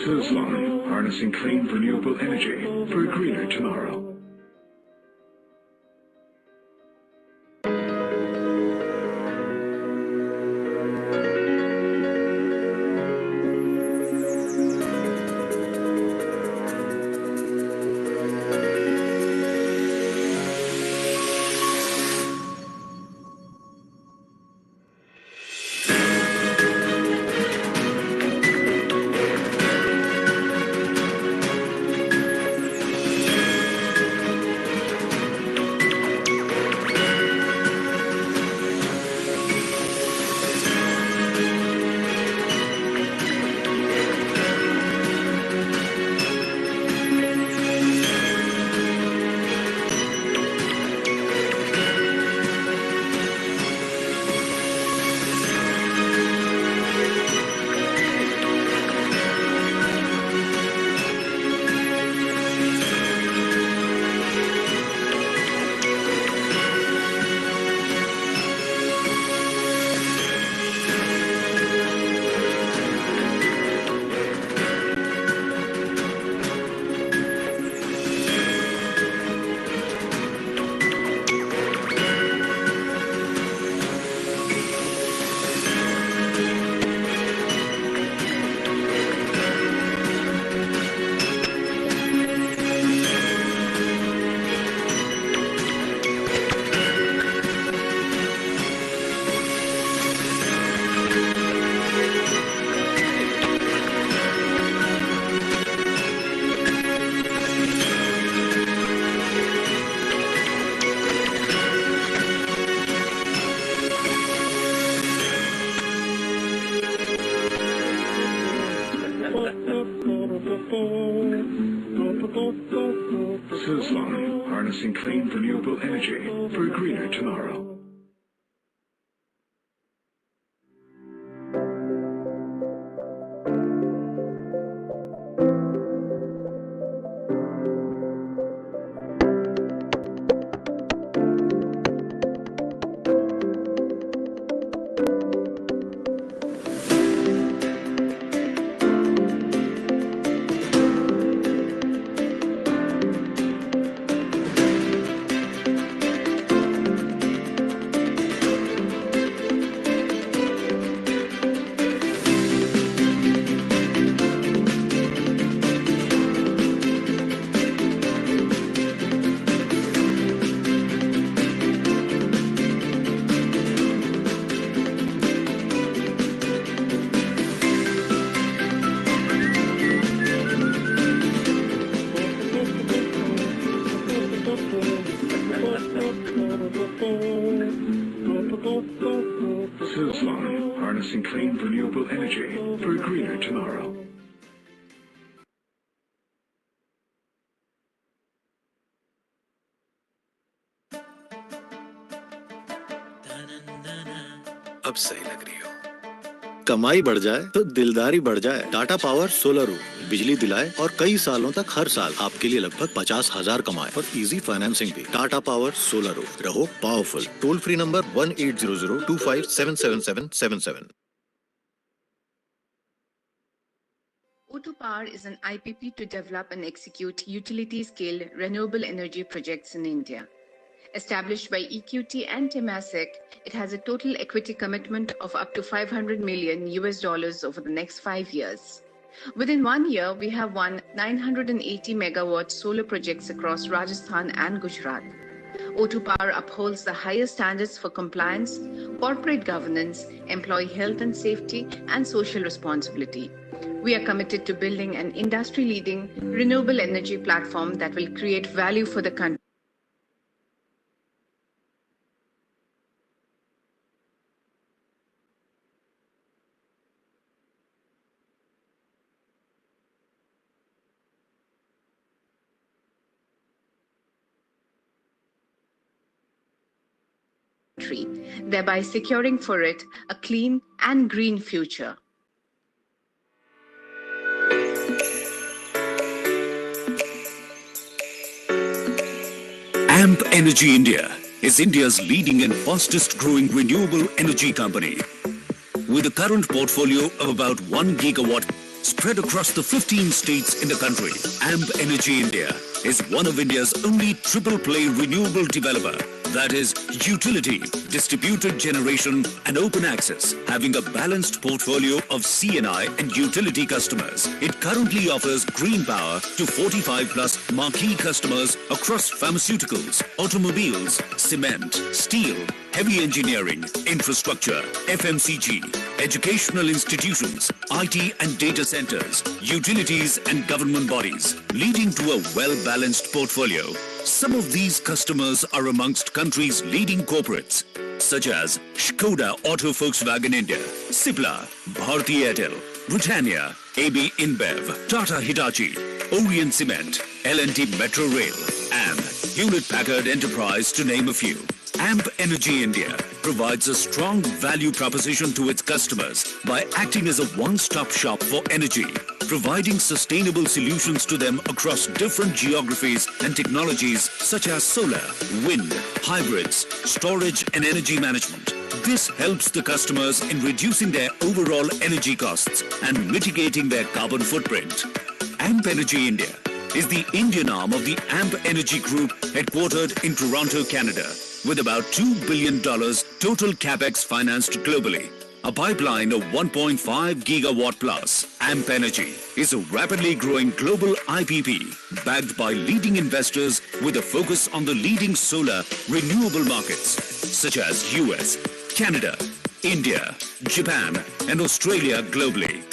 Line, harnessing clean, renewable energy for a greener tomorrow. Line, harnessing clean, renewable energy for a greener tomorrow. अब सही लग रही हो। कमाई बढ़ जाए तो दिलदारी बढ़ जाए। टाटा पावर सोलर रूफ बिजली दिलाए और कई सालों तक हर साल आपके लिए लगभग 50,000 कमाए और इजी फाइनेंसिंग भी। टाटा पावर सोलर रूफ, रहो powerful. Toll free number 180025777777। O2 Power is an IPP to develop and execute utility-scale renewable energy projects in India. Established by EQT and Temasek, it has a total equity commitment of up to $500 million over the next 5 years. Within 1 year, we have won 980 megawatt solar projects across Rajasthan and Gujarat. O2 Power upholds the highest standards for compliance, corporate governance, employee health and safety, and social responsibility. We are committed to building an industry-leading renewable energy platform that will create value for the country. Thereby securing for it a clean and green future. AMP Energy India is India's leading and fastest growing renewable energy company. With a current portfolio of about 1 gigawatt spread across the 15 states in the country, AMP Energy India is one of India's only triple play renewable developer. That is utility, distributed generation and open access, having a balanced portfolio of C&I and utility customers. It currently offers green power to 45 plus marquee customers across pharmaceuticals, automobiles, cement, steel, heavy engineering, infrastructure, FMCG, educational institutions, IT and data centers, utilities and government bodies, leading to a well-balanced portfolio. Some of these customers are amongst country's leading corporates, such as Skoda Auto Volkswagen India, Cipla, Bharti Airtel, Britannia, AB InBev, Tata Hitachi, Orient Cement, L&T Metro Rail, and Hewlett Packard Enterprise, to name a few. AMP Energy India provides a strong value proposition to its customers by acting as a one-stop shop for energy, providing sustainable solutions to them across different geographies and technologies such as solar, wind, hybrids, storage and energy management. This helps the customers in reducing their overall energy costs and mitigating their carbon footprint. AMP Energy India is the Indian arm of the AMP Energy Group headquartered in Toronto, Canada, with about $2 billion total capex financed globally. A pipeline of 1.5 gigawatt plus. AMP Energy is a rapidly growing global IPP backed by leading investors with a focus on the leading solar renewable markets such as US, Canada, India, Japan and Australia globally.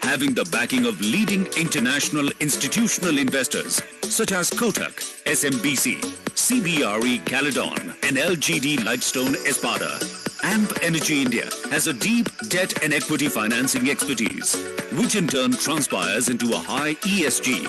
Having the backing of leading international institutional investors such as Kotak, SMBC, CBRE Caledon and LGD Lightstone Espada. AMP Energy India has a deep debt and equity financing expertise, which in turn transpires into a high ESG,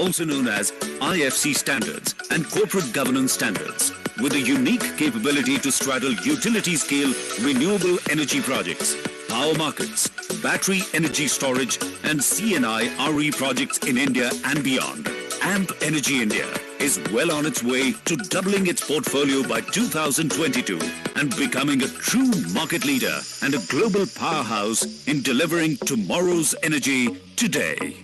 also known as IFC standards and corporate governance standards, with a unique capability to straddle utility-scale renewable energy projects, power markets, battery energy storage and C&I RE projects in India and beyond. AMP Energy India is well on its way to doubling its portfolio by 2022 and becoming a true market leader and a global powerhouse in delivering tomorrow's energy today.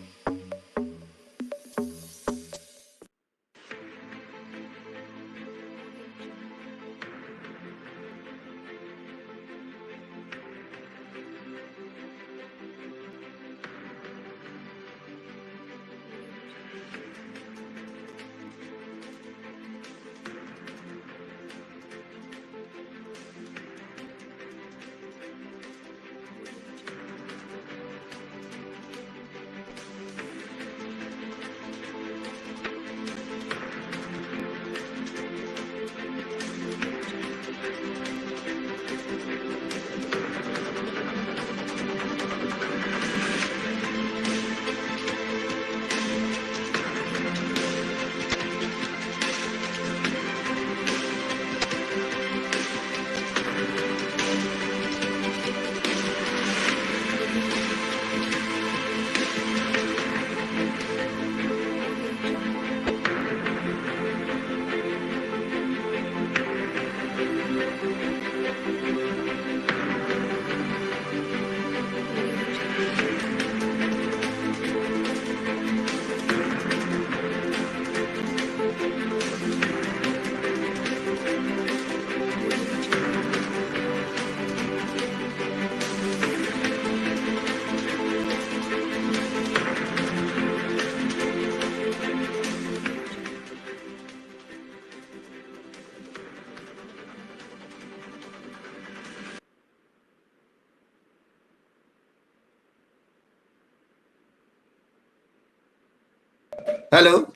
Hello.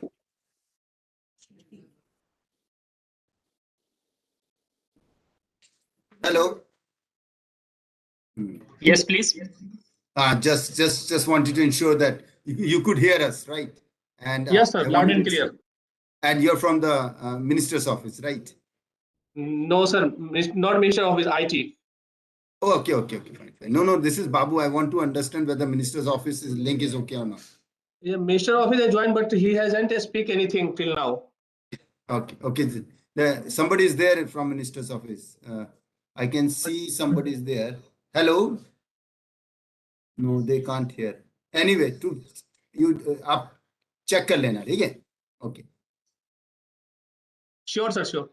Hello. Yes, please. Just wanted to ensure that you could hear us, right? And Yes, sir. I Loud wanted and to, clear. and you're from the minister's office, right? No, sir. Not Minister of IT. Oh, okay, fine. No, this is Babu. I want to understand whether minister's office's link is okay or not. Yeah, Minister Office has joined, but he hasn't speak anything till now. Okay. Somebody is there from minister's office. I can see somebody is there. Hello. No, they can't hear. Anyway, to you up check कर लेना, ठीक है? Okay. Sure, sir. Sure.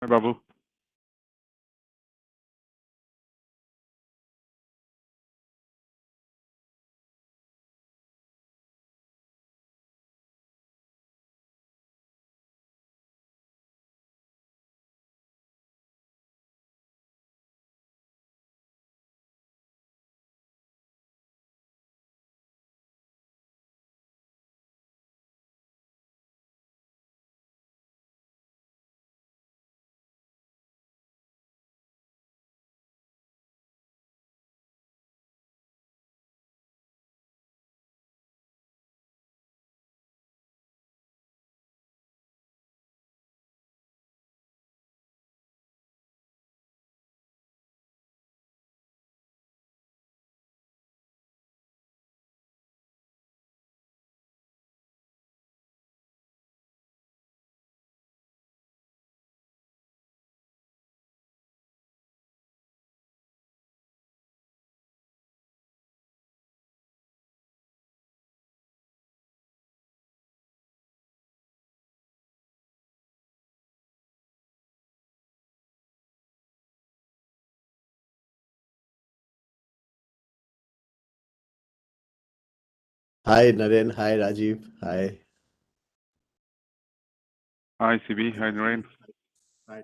Babu. Hi Naren, hi Rajiv, hi. Hi, CB. Hi, Naren. Hi.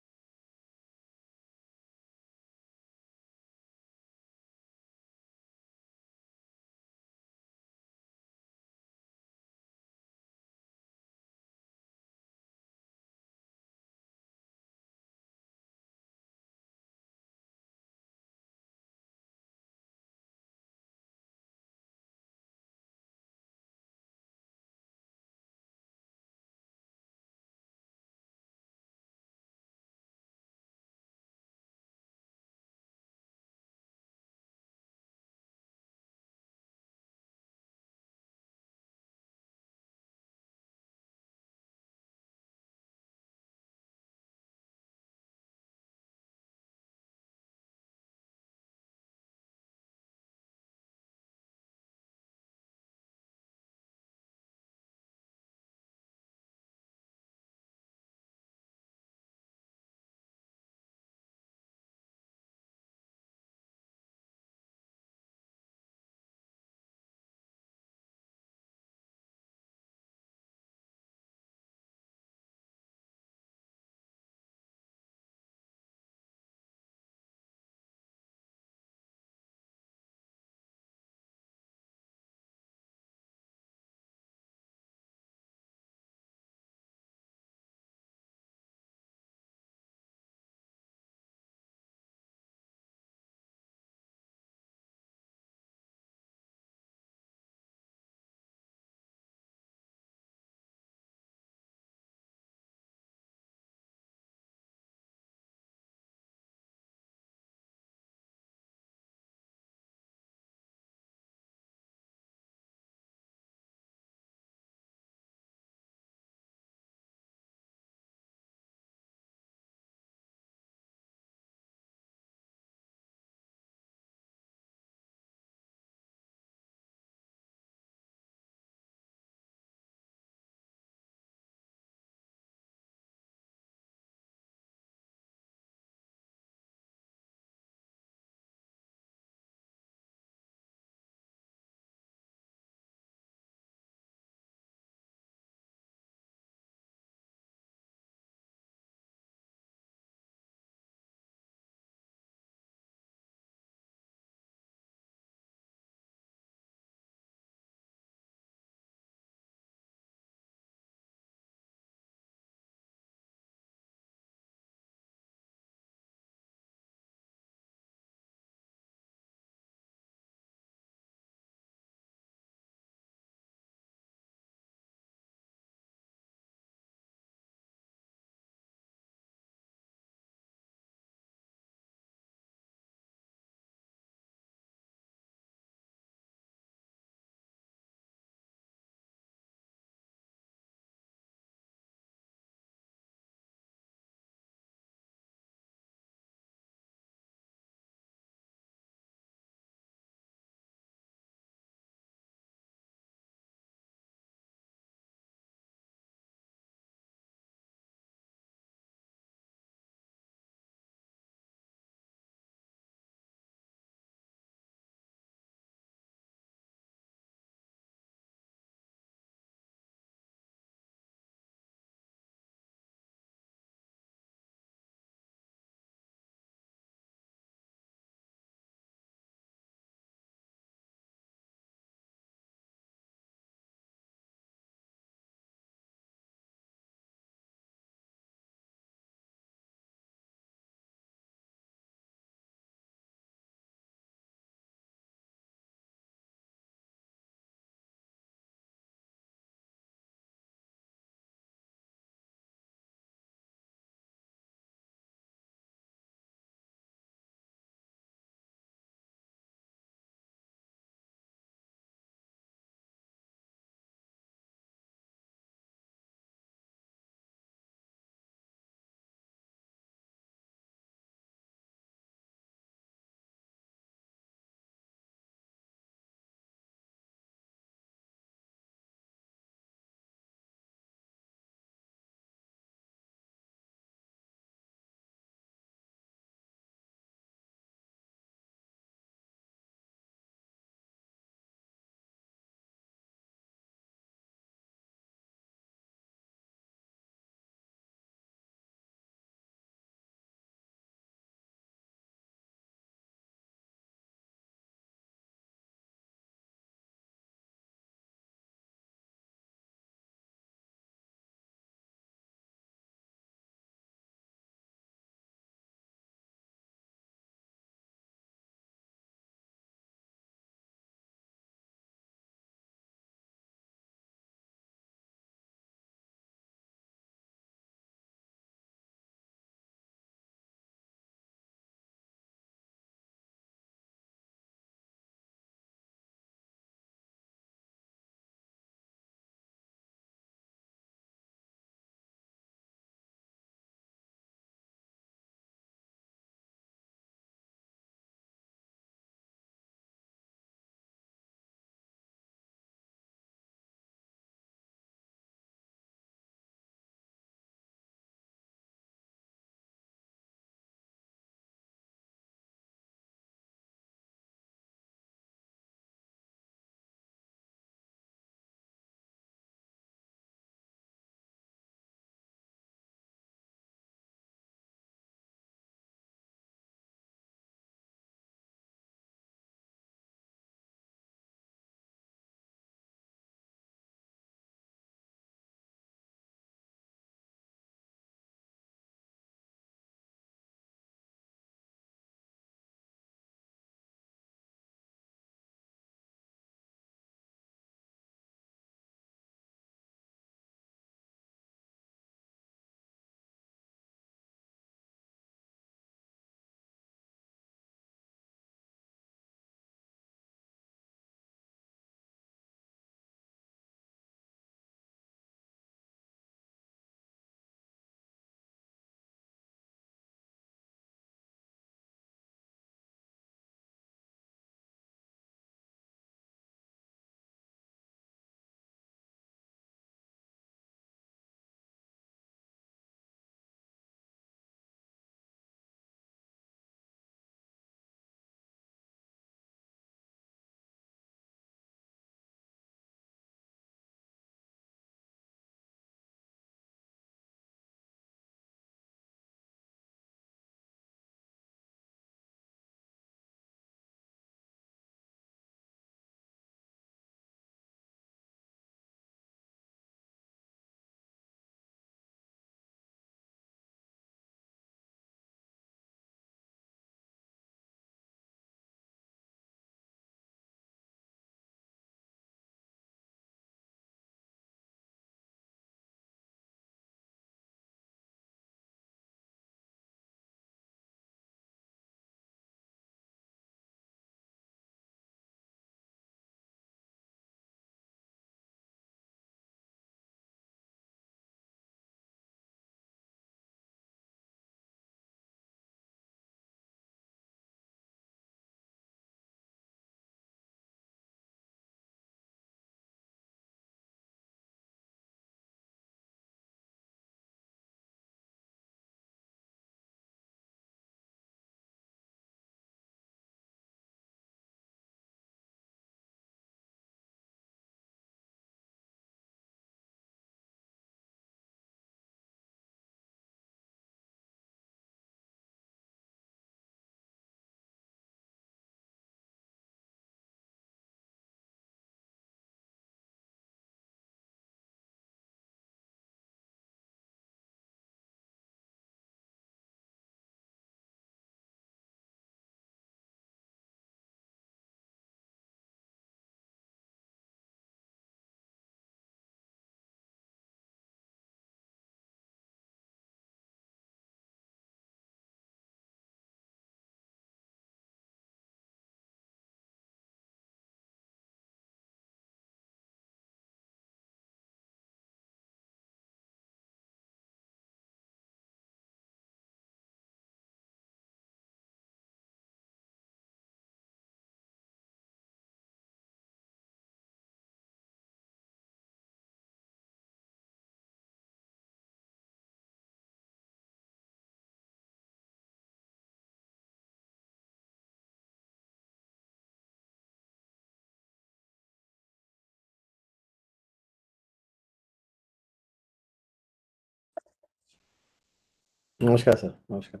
Namaskar, sir. Namaskar.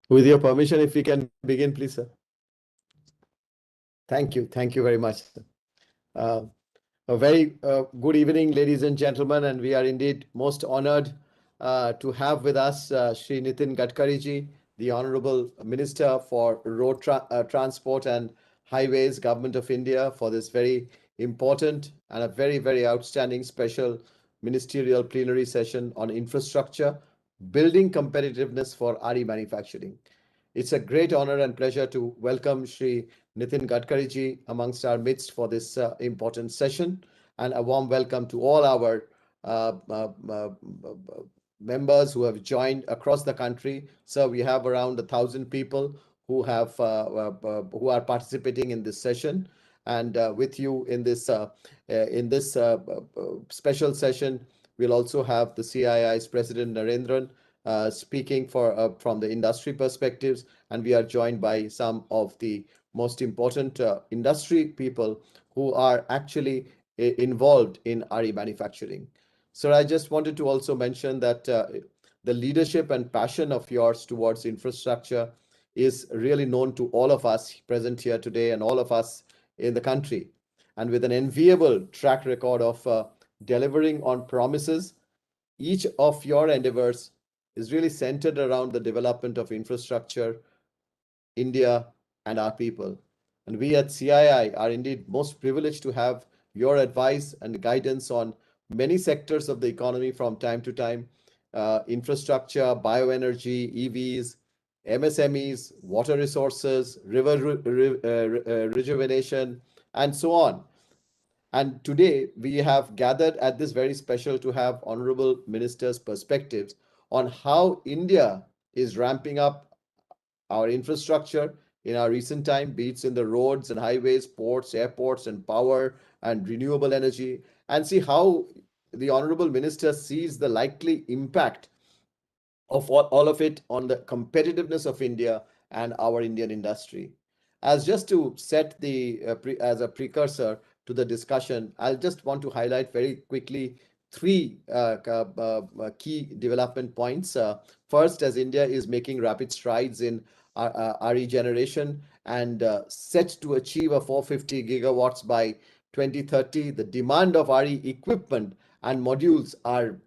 With your permission, if we can begin, please, sir. Thank you. Thank you very much, sir. A very good evening, ladies and gentlemen, and we are indeed most honored to have with us Shri Nitin Gadkari ji, the Honorable Minister for Road Transport and Highways, Government of India, for this very important and a very, very outstanding special ministerial plenary session on infrastructure, building competitiveness for RE manufacturing. It's a great honor and pleasure to welcome Shri Nitin Gadkari ji amongst our midst for this important session, and a warm welcome to all our members who have joined across the country. So we have around 1,000 people who have who are participating in this session, and with you in this special session, we'll also have the CII's President Narendran speaking from the industry perspectives, and we are joined by some of the most important industry people who are actually involved in RE manufacturing. So I just wanted to also mention that the leadership and passion of yours towards infrastructure is really known to all of us present here today and all of us in the country. And with an enviable track record of delivering on promises, each of your endeavors is really centered around the development of infrastructure, India, and our people. And we at CII are indeed most privileged to have your advice and guidance on many sectors of the economy from time to time: infrastructure, bioenergy, EVs, MSMEs, water resources, river rejuvenation, and so on. And today we have gathered at this very special to have honorable ministers' perspectives on how India is ramping up our infrastructure in our recent time, be it in the roads and highways, ports, airports, and power and renewable energy, and see how the honorable minister sees the likely impact of all of it on the competitiveness of India and our Indian industry. As just to set the as a precursor to the discussion, I'll just want to highlight very quickly three key development points. First, as India is making rapid strides in RE generation and set to achieve a 450 gigawatts by 2030, the demand of RE equipment and modules are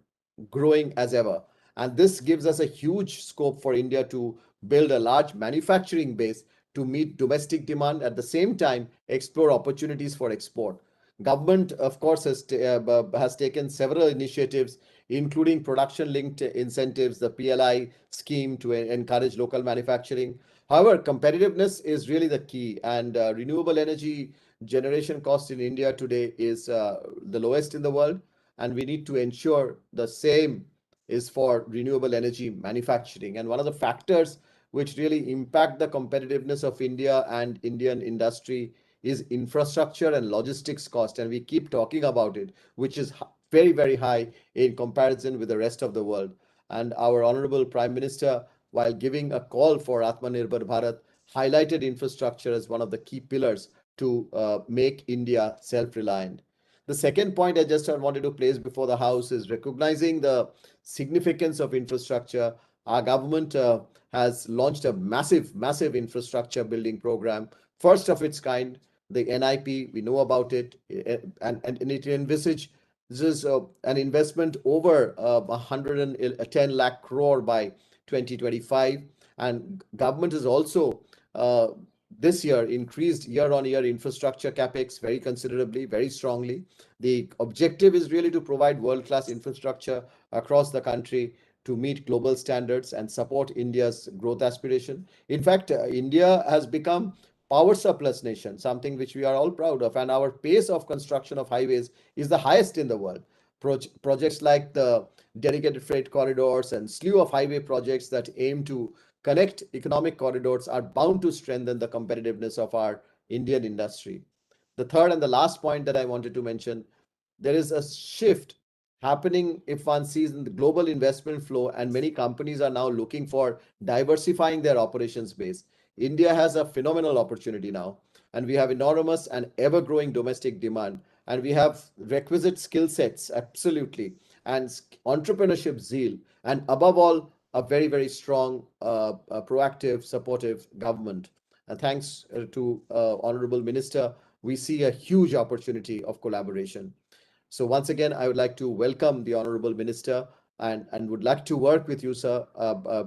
growing as ever. And this gives us a huge scope for India to build a large manufacturing base to meet domestic demand, at the same time explore opportunities for export. Government, of course, has taken several initiatives, including production-linked incentives, the PLI scheme to encourage local manufacturing. However, competitiveness is really the key, and renewable energy generation cost in India today is the lowest in the world, and we need to ensure the same is for renewable energy manufacturing. And one of the factors which really impact the competitiveness of India and Indian industry is infrastructure and logistics cost. And we keep talking about it, which is very, very high in comparison with the rest of the world. And our Honorable Prime Minister, while giving a call for Aatmanirbhar Bharat, highlighted infrastructure as one of the key pillars to make India self-reliant. The second point I just wanted to place before the House is recognizing the significance of infrastructure. Our government has launched a massive infrastructure building program, first of its kind, the NIP. We know about it, and it envisages an investment over 110 lakh crore by 2025. And government is also this year increased year-on-year infrastructure capex very considerably, very strongly. The objective is really to provide world-class infrastructure across the country to meet global standards and support India's growth aspiration. In fact, India has become power surplus nation, something which we are all proud of, and our pace of construction of highways is the highest in the world. Projects like the dedicated freight corridors and slew of highway projects that aim to connect economic corridors are bound to strengthen the competitiveness of our Indian industry. The third and the last point that I wanted to mention, there is a shift happening if one sees in the global investment flow, and many companies are now looking for diversifying their operations base. India has a phenomenal opportunity now, and we have enormous and ever-growing domestic demand. and we have requisite skill sets, absolutely, and entrepreneurship zeal, and above all, a very, very strong, proactive, supportive government. And thanks to Honorable Minister, we see a huge opportunity of collaboration. So once again, I would like to welcome the Honorable Minister and would like to work with you, sir,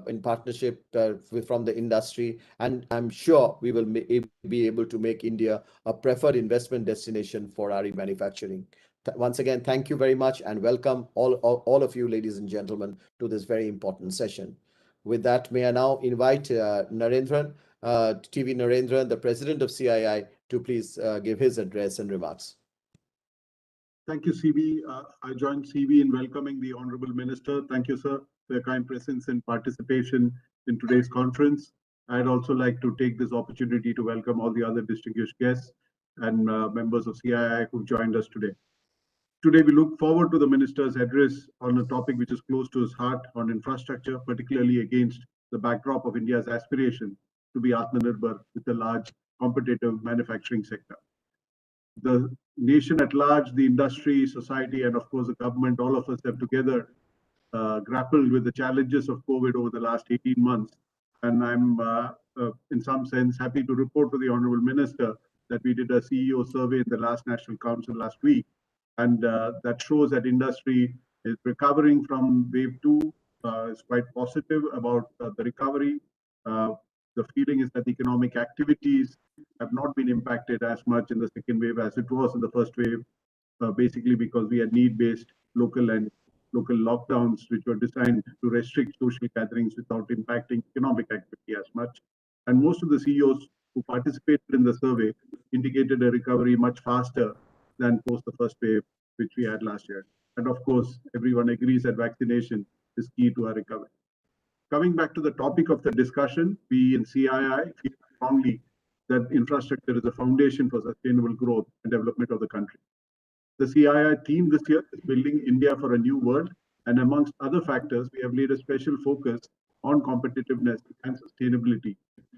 in partnership from the industry. And I'm sure we will be able to make India a preferred investment destination for RE manufacturing. Once again, thank you very much and welcome all of you, ladies and gentlemen, to this very important session. With that, may I now invite Narendran, TV Narendran, the President of CII, to please give his address and remarks. Thank you, CB. I join CB in welcoming the Honorable Minister. Thank you, sir, for your kind presence and participation in today's conference. I'd also like to take this opportunity to welcome all the other distinguished guests and members of CII who've joined us today. Today, we look forward to the Minister's address on a topic which is close to his heart on infrastructure, particularly against the backdrop of India's aspiration to be Aatmanirbhar with a large competitive manufacturing sector. The nation at large, the industry, society, and of course the government, all of us have together grappled with the challenges of COVID over the last 18 months. And I'm in some sense happy to report to the Honorable Minister that we did a CEO survey in the last National Council last week. And that shows that industry is recovering from wave 2, is quite positive about the recovery. The feeling is that economic activities have not been impacted as much in the second wave as it was in the first wave, basically because we had need-based local lockdowns, which were designed to restrict social gatherings without impacting economic activity as much. And most of the CEOs who participated in the survey indicated a recovery much faster than post the first wave, which we had last year. And of course, everyone agrees that vaccination is key to our recovery. Coming back to the topic of the discussion, we in CII feel strongly that infrastructure is a foundation for sustainable growth and development of the country. The CII theme this year is building India for a new world, and amongst other factors, we have laid a special focus on competitiveness and sustainability.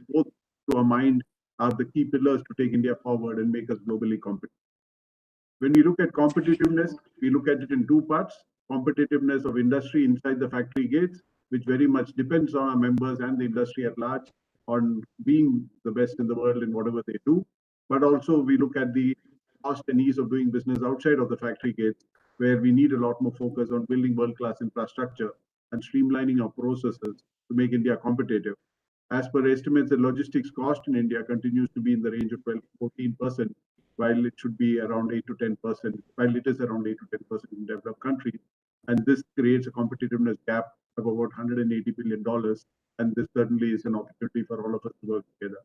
Both, to our mind, are the key pillars to take India forward and make us globally competitive. When we look at competitiveness, we look at it in two parts: competitiveness of industry inside the factory gates, which very much depends on our members and the industry at large on being the best in the world in whatever they do. But also we look at the cost and ease of doing business outside of the factory gates, where we need a lot more focus on building world-class infrastructure and streamlining our processes to make India competitive. As per estimates, the logistics cost in India continues to be in the range of 12 to 14%, while it should be around 8 to 10%, while it is around 8 to 10% in developed countries. And this creates a competitiveness gap of about $180 billion. And this certainly is an opportunity for all of us to work together.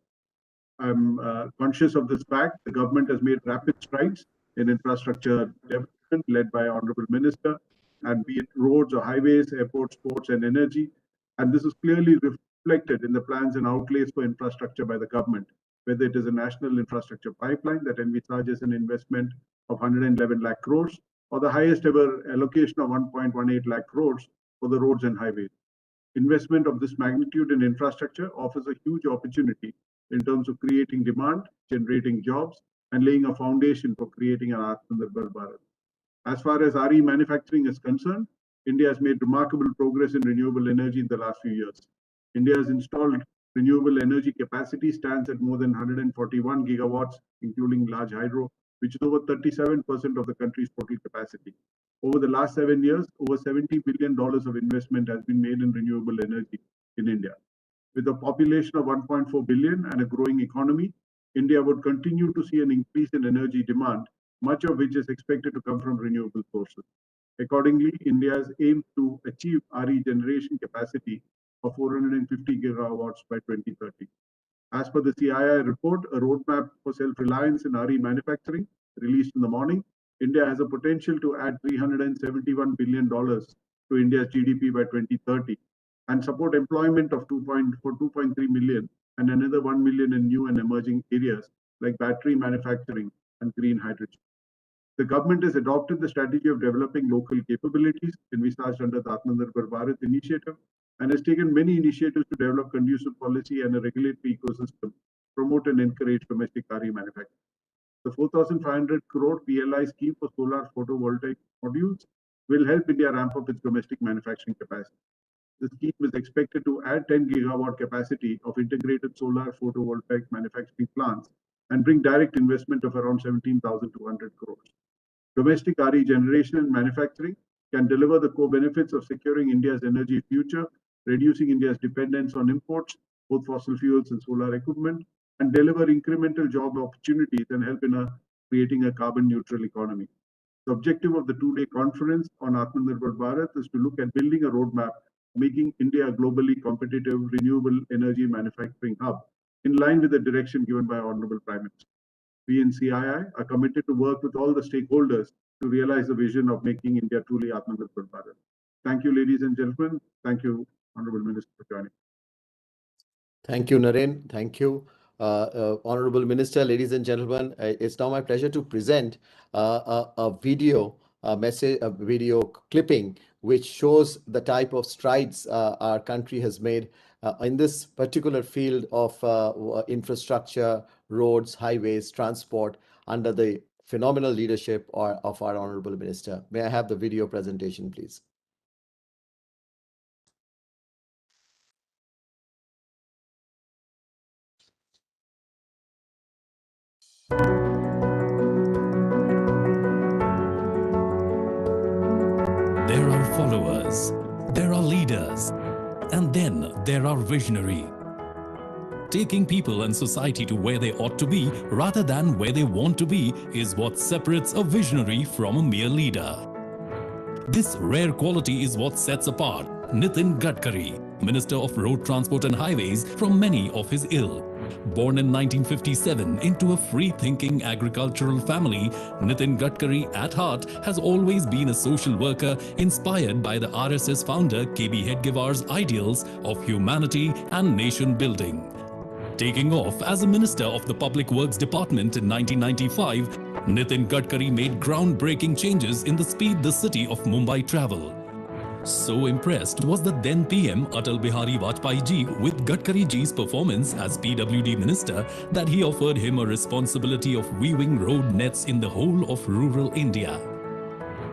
I'm conscious of this fact. The government has made rapid strides in infrastructure development led by Honorable Minister, and be it roads or highways, airports, ports, and energy. And this is clearly reflected in the plans and outlays for infrastructure by the government, whether it is a national infrastructure pipeline that envisages an investment of 111 lakh crores, or the highest ever allocation of 1.18 lakh crores for the roads and highways. Investment of this magnitude in infrastructure offers a huge opportunity in terms of creating demand, generating jobs, and laying a foundation for creating an Aatmanirbhar Bharat. As far as RE manufacturing is concerned, India has made remarkable progress in renewable energy in the last few years. India has installed renewable energy capacity stands at more than 141 gigawatts, including large hydro, which is over 37% of the country's total capacity. Over the last 7 years, over $70 billion of investment has been made in renewable energy in India. With a population of 1.4 billion and a growing economy, India would continue to see an increase in energy demand, much of which is expected to come from renewable sources. Accordingly, India has aimed to achieve RE generation capacity of 450 gigawatts by 2030. As per the CII report, a roadmap for self-reliance in RE manufacturing released in the morning, India has a potential to add $371 billion to India's GDP by 2030 and support employment of 2.3 million and another 1 million in new and emerging areas like battery manufacturing and green hydrogen. The government has adopted the strategy of developing local capabilities envisaged under the Aatmanirbhar Bharat initiative and has taken many initiatives to develop conducive policy and a regulatory ecosystem, promote and encourage domestic RE manufacturing. The 4,500 crore PLI scheme for solar photovoltaic modules will help India ramp up its domestic manufacturing capacity. The scheme is expected to add 10 gigawatt capacity of integrated solar photovoltaic manufacturing plants and bring direct investment of around 17,200 crores. Domestic RE generation and manufacturing can deliver the core benefits of securing India's energy future, reducing India's dependence on imports, both fossil fuels and solar equipment, and deliver incremental job opportunities and help in creating a carbon neutral economy. The objective of the two-day conference on Aatmanirbhar Bharat is to look at building a roadmap, making India a globally competitive renewable energy manufacturing hub in line with the direction given by Honorable Prime Minister. We in CII are committed to work with all the stakeholders to realize the vision of making India truly Aatmanirbhar Bharat. Thank you, ladies and gentlemen. Thank you, Honorable Minister, for joining. Thank you, Naren. Thank you. Honorable Minister, ladies and gentlemen, it's now my pleasure to present a video clipping which shows the type of strides our country has made in this particular field of infrastructure, roads, highways, transport under the phenomenal leadership of our Honorable Minister. May I have the video presentation, please? There are followers, there are leaders, and then there are visionary. Taking people and society to where they ought to be rather than where they want to be is what separates a visionary from a mere leader. This rare quality is what sets apart Nitin Gadkari, Minister of Road Transport and Highways, from many of his ilk. Born in 1957 into a free-thinking agricultural family, Nitin Gadkari at heart has always been a social worker inspired by the RSS founder KB Hedgewar's ideals of humanity and nation building. Taking off as a Minister of the Public Works Department in 1995, Nitin Gadkari made groundbreaking changes in the speed the city of Mumbai traveled. So impressed was the then PM Atal Bihari Vajpayee ji with Gadkari ji's performance as PWD Minister that he offered him a responsibility of weaving road nets in the whole of rural India.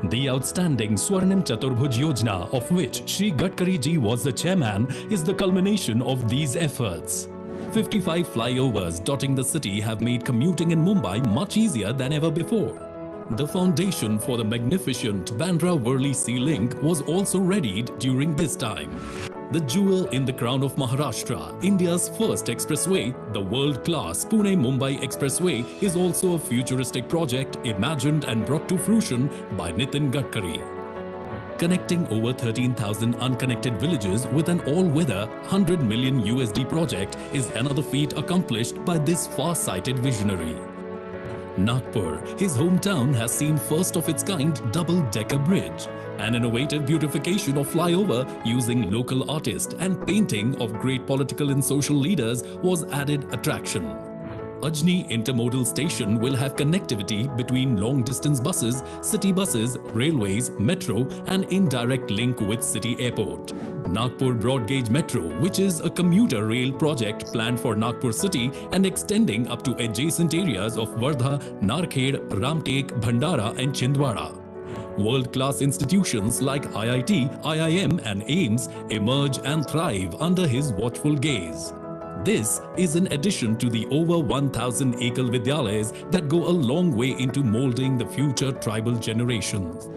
The outstanding Swarnim Chaturbhuj Yojana, of which Shri Gadkari ji was the chairman, is the culmination of these efforts. 55 flyovers dotting the city have made commuting in Mumbai much easier than ever before. The foundation for the magnificent Bandra-Worli Sea Link was also readied during this time. The jewel in the crown of Maharashtra, India's first expressway, the world-class Pune-Mumbai Expressway, is also a futuristic project imagined and brought to fruition by Nitin Gadkari. Connecting over 13,000 unconnected villages with an all-weather $100 million USD project is another feat accomplished by this far-sighted visionary. Nagpur, his hometown, has seen first of its kind double-decker bridge. An innovative beautification of flyover using local artists and painting of great political and social leaders was added attraction. Ajni Intermodal Station will have connectivity between long-distance buses, city buses, railways, metro and indirect link with city airport. Nagpur Broad Gauge Metro, which is a commuter rail project planned for Nagpur city and extending up to adjacent areas of Wardha, Narkhed, Ramtek, Bhandara and Chhindwara. World-class institutions like IIT, IIM and AIIMS emerge and thrive under his watchful gaze. This is in addition to the over 1,000 Ekal Vidyalayas that go a long way into molding the future tribal generations.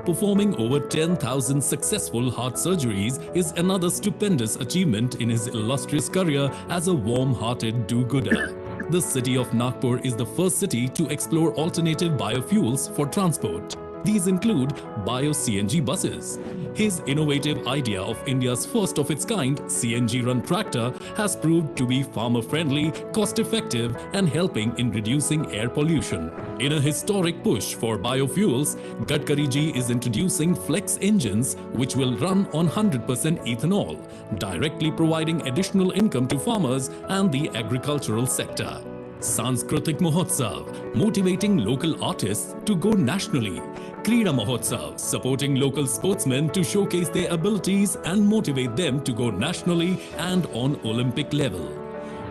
Performing over 10,000 successful heart surgeries is another stupendous achievement in his illustrious career as a warm-hearted do-gooder. The city of Nagpur is the first city to explore alternative biofuels for transport. These include bio-CNG buses. His innovative idea of India's first of its kind CNG-run tractor has proved to be farmer-friendly, cost-effective and helping in reducing air pollution. In a historic push for biofuels, Gadkari ji is introducing flex engines which will run on 100% ethanol, directly providing additional income to farmers and the agricultural sector. Sanskritik Mahotsav, motivating local artists to go nationally. Krida Mahotsav, supporting local sportsmen to showcase their abilities and motivate them to go nationally and on Olympic level.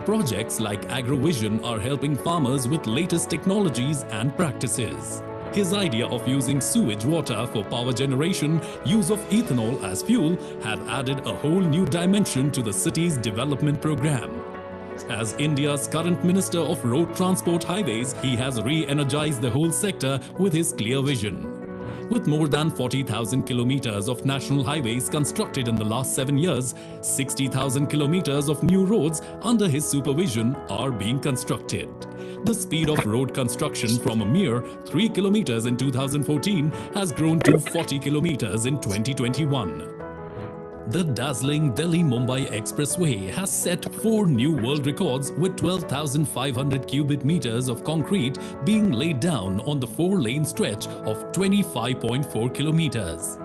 Projects like AgroVision are helping farmers with latest technologies and practices. His idea of using sewage water for power generation, use of ethanol as fuel, have added a whole new dimension to the city's development program. As India's current Minister of Road Transport Highways, he has re-energized the whole sector with his clear vision. With more than 40,000 kilometers of national highways constructed in the last 7 years, 60,000 kilometers of new roads under his supervision are being constructed. The speed of road construction from a mere 3 kilometers in 2014 has grown to 40 kilometers in 2021. The dazzling Delhi-Mumbai Expressway has set 4 new world records with 12,500 cubic meters of concrete being laid down on the 4-lane stretch of 25.4 kilometers.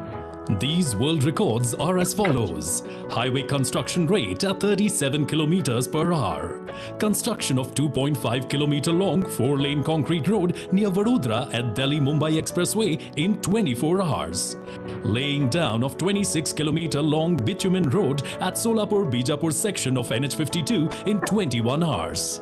These world records are as follows: highway construction rate at 37 kilometers per hour, construction of 2.5 kilometer long 4-lane concrete road near Vadodara at Delhi-Mumbai Expressway in 24 hours, laying down of 26 kilometer long bitumen road at Solapur-Bijapur section of NH52 in 21 hours.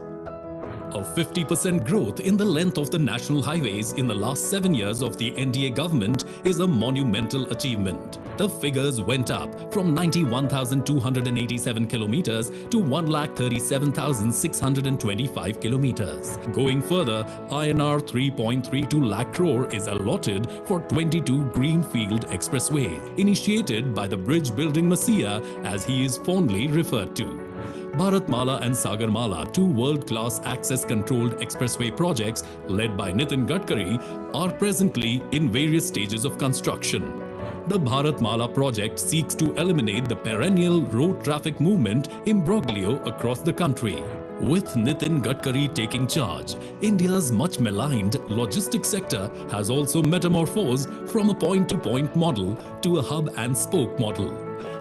A 50% growth in the length of the national highways in the last 7 years of the NDA government is a monumental achievement. The figures went up from 91,287 kilometers to 1,37,625 kilometers. Going further, INR 3.32 lakh crore is allotted for 22 Greenfield Expressway, initiated by the bridge building messiah, as he is fondly referred to. Bharatmala and Sagarmala, 2 world-class access-controlled expressway projects led by Nitin Gadkari, are presently in various stages of construction. The Bharatmala project seeks to eliminate the perennial road traffic movement imbroglio across the country. With Nitin Gadkari taking charge, India's much maligned logistics sector has also metamorphosed from a point-to-point model to a hub-and-spoke model.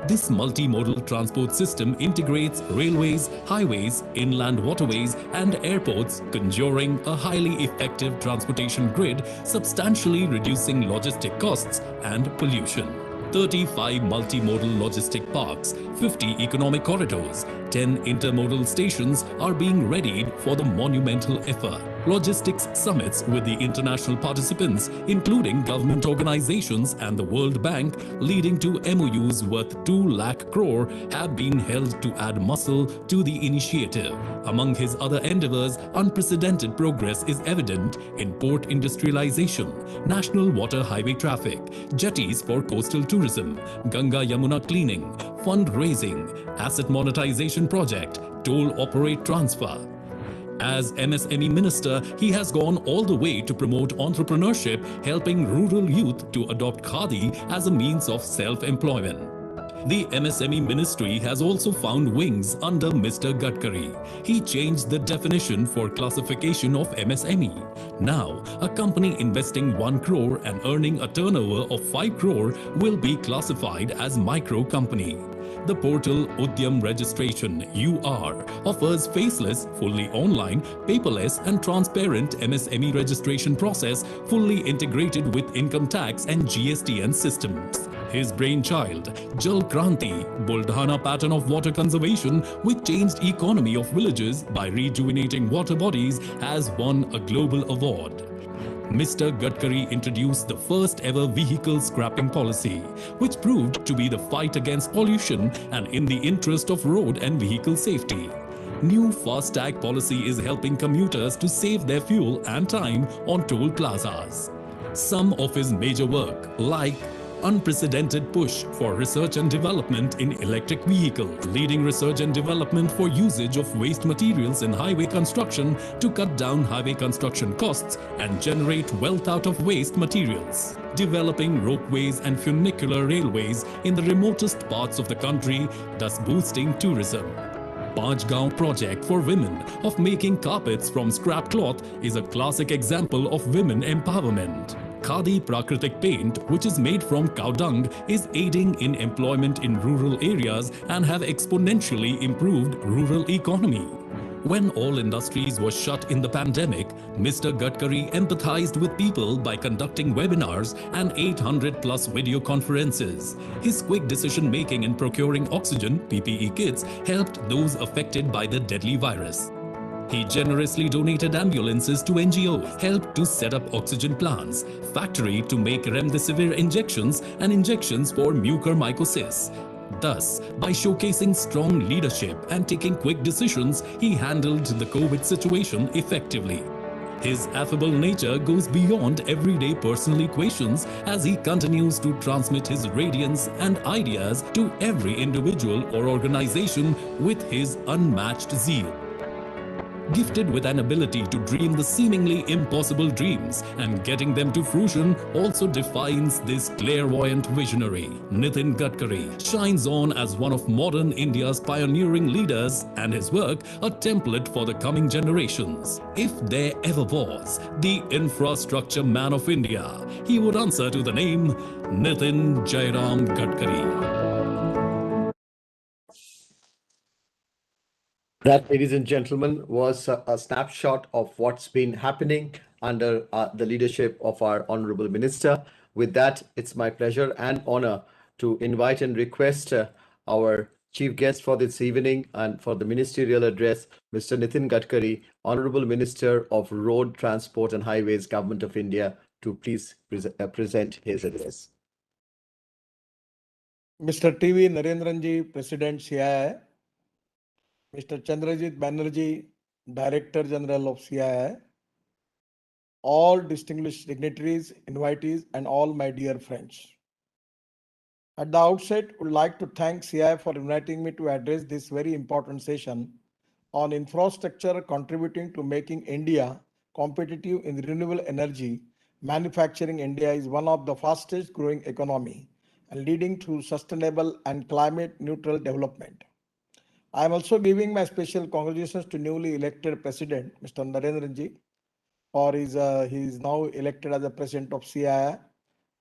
This multimodal transport system integrates railways, highways, inland waterways, and airports, conjuring a highly effective transportation grid, substantially reducing logistic costs and pollution. 35 multimodal logistic parks, 50 economic corridors, 10 intermodal stations are being readied for the monumental effort. Logistics summits with the international participants, including government organizations and the World Bank, leading to MOUs worth 2 lakh crore, have been held to add muscle to the initiative. Among his other endeavors, unprecedented progress is evident in port industrialization, national water highway traffic, jetties for coastal tourism, Ganga Yamuna cleaning, fundraising, asset monetization project, toll operate transfer. As MSME Minister, he has gone all the way to promote entrepreneurship, helping rural youth to adopt Khadi as a means of self-employment. The MSME Ministry has also found wings under Mr. Gadkari. He changed the definition for classification of MSME. Now, a company investing 1 crore and earning a turnover of 5 crore will be classified as micro company. The portal Udyam Registration UR offers faceless, fully online, paperless and transparent MSME registration process, fully integrated with income tax and GSTN systems. His brainchild, Jal Kranti, Buldhana pattern of water conservation with changed economy of villages by rejuvenating water bodies, has won a global award. Mr. Gadkari introduced the first ever vehicle scrapping policy, which proved to be the fight against pollution and in the interest of road and vehicle safety. New FASTag policy is helping commuters to save their fuel and time on toll plazas. Some of his major work, like unprecedented push for research and development in electric vehicle, leading research and development for usage of waste materials in highway construction to cut down highway construction costs and generate wealth out of waste materials, developing ropeways and funicular railways in the remotest parts of the country, thus boosting tourism. Panchgaon project for women of making carpets from scrap cloth is a classic example of women empowerment. Khadi Prakritik paint, which is made from cow dung, is aiding in employment in rural areas and have exponentially improved rural economy. When all industries were shut in the pandemic, Mr. Gadkari empathized with people by conducting webinars and 800 plus video conferences. His quick decision making in procuring oxygen PPE kits helped those affected by the deadly virus. He generously donated ambulances to NGOs, helped to set up oxygen plants, factory to make remdesivir injections and injections for mucormycosis. Thus, by showcasing strong leadership and taking quick decisions, he handled the COVID situation effectively. His affable nature goes beyond everyday personal equations as he continues to transmit his radiance and ideas to every individual or organization with his unmatched zeal. Gifted with an ability to dream the seemingly impossible dreams and getting them to fruition also defines this clairvoyant visionary. Nitin Gadkari shines on as one of modern India's pioneering leaders and his work a template for the coming generations. If there ever was the infrastructure man of India, he would answer to the name Nitin Jairam Gadkari. That, ladies and gentlemen, was a snapshot of what's been happening under the leadership of our Honorable Minister. With that, it's my pleasure and honor to invite and request our chief guest for this evening and for the ministerial address, Mr. Nitin Gadkari, Honorable Minister of Road Transport and Highways, Government of India, to please present his address. Mr. TV Narendranji, President CII, Mr. Chandrajit Banerjee, Director General of CII, all distinguished dignitaries, invitees, and all my dear friends. At the outset, I would like to thank CII for inviting me to address this very important session on infrastructure contributing to making India competitive in renewable energy. Manufacturing India is one of the fastest growing economy and leading to sustainable and climate neutral development. I am also giving my special congratulations to newly elected President, Mr. Narendranji, for he is now elected as the President of CII,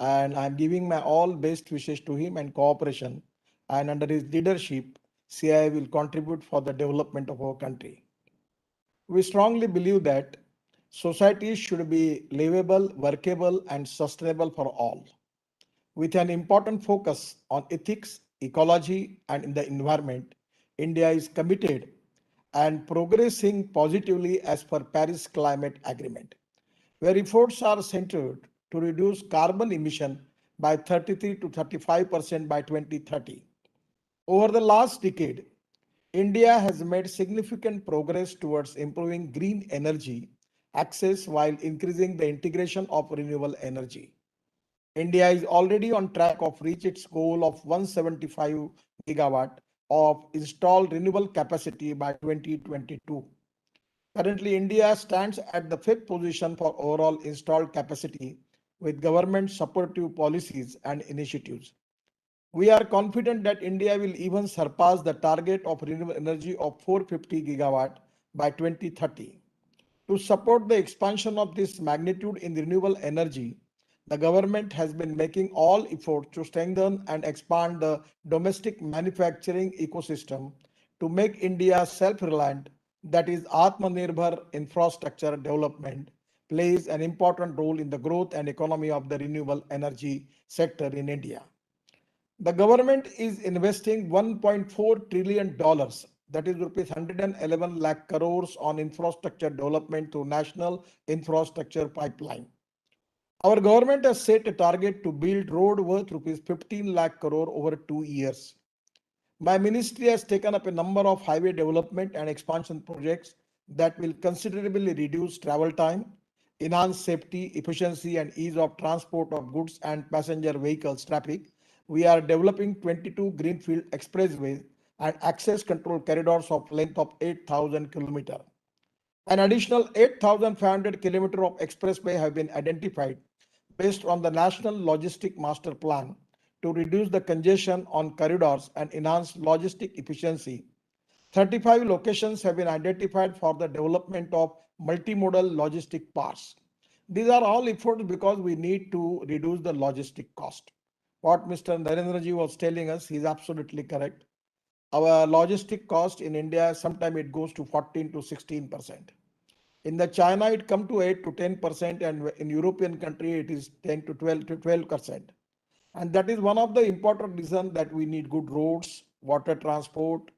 and I am giving my all best wishes to him and cooperation. And under his leadership, CII will contribute for the development of our country. We strongly believe that society should be livable, workable, and sustainable for all, with an important focus on ethics, ecology, and in the environment. India is committed and progressing positively as per Paris Climate Agreement, where efforts are centered to reduce carbon emission by 33 to 35% by 2030. Over the last decade, India has made significant progress towards improving green energy access while increasing the integration of renewable energy. India is already on track of reach its goal of 175 gigawatt of installed renewable capacity by 2022. Currently, India stands at the fifth position for overall installed capacity with government supportive policies and initiatives. We are confident that India will even surpass the target of renewable energy of 450 gigawatt by 2030. To support the expansion of this magnitude in renewable energy, the government has been making all efforts to strengthen and expand the domestic manufacturing ecosystem to make India self-reliant. That is, Aatmanirbhar infrastructure development plays an important role in the growth and economy of the renewable energy sector in India. The government is investing $1.4 trillion, that is rupees 111 lakh crores on infrastructure development through National Infrastructure Pipeline. Our government has set a target to build road worth rupees 15 lakh crore over 2 years. My ministry has taken up a number of highway development and expansion projects that will considerably reduce travel time, enhance safety, efficiency, and ease of transport of goods and passenger vehicles traffic. We are developing 22 greenfield expressways and access control corridors of length of 8,000 kilometers. An additional 8,500 kilometers of expressway have been identified based on the National Logistic Master Plan to reduce the congestion on corridors and enhance logistic efficiency. 35 locations have been identified for the development of multimodal logistic parks. These are all efforts because we need to reduce the logistic cost. What Mr. Narendraji was telling us, he is absolutely correct. our logistic cost in India, sometimes it goes to 14 to 16%. In the China, it come to 8 to 10%, and in European country, it is 10 to 12%. And that is one of the important reasons that we need good roads, water transport,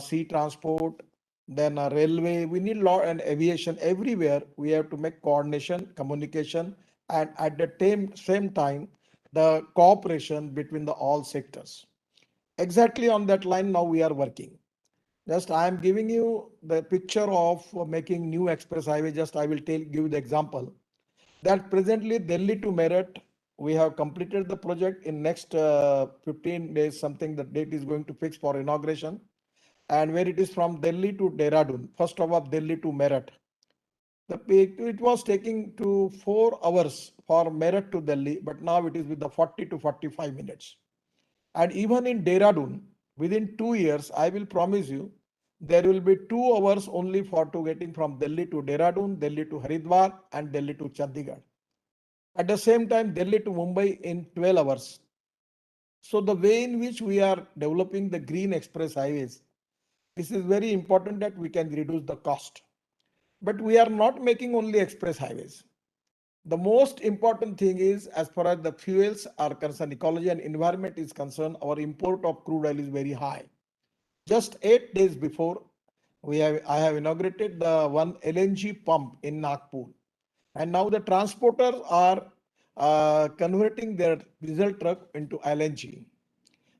sea transport, then a railway. We need law and aviation everywhere. We have to make coordination, communication, and at the same time, the cooperation between the all sectors. Exactly on that line now we are working. Just I am giving you the picture of making new express highway. Just I will give the example that presently Delhi to Meerut, we have completed the project in next 15 days, something the date is going to fix for inauguration. And where it is from Delhi to Dehradun, first of all, Delhi to Meerut. It was taking to 4 hours for Meerut to Delhi, but now it is with the 40 to 45 minutes. And even in Dehradun, within 2 years, I will promise you, there will be 2 hours only for getting from Delhi to Dehradun, Delhi to Haridwar, and Delhi to Chandigarh. At the same time, Delhi to Mumbai in 12 hours. So the way in which we are developing the green express highways, this is very important that we can reduce the cost. But we are not making only express highways. The most important thing is, as far as the fuels are concerned, ecology and environment is concerned, our import of crude oil is very high. Just 8 days before, I have inaugurated the one LNG pump in Nagpur. And now the transporters are converting their diesel truck into LNG.